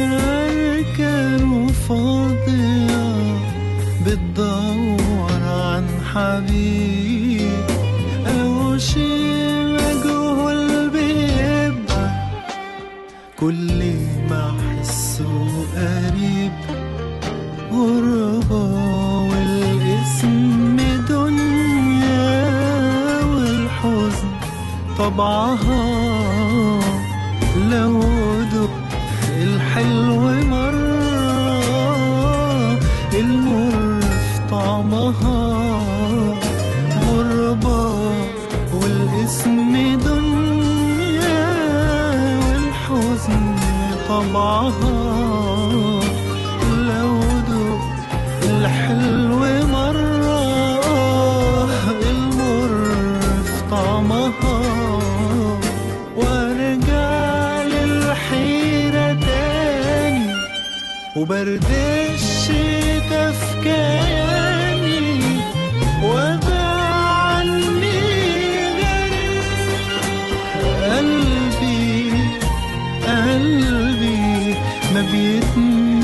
أركان فاضية بتدور عن حبيب أو شي مجهول بيبقى كل ما أحسه قريب. غربة والاسم دنيا والحزن طبعها. لو دقت الحلو مرة المر في طعمها. غربة والاسم دنيا والحزن طبعها. لو دقت الحلو مرة المر في طعمها. وارجع للحيرة تاني وبرد الشتا في كياني وابقى عني غريب. قلبي ما بيتمنى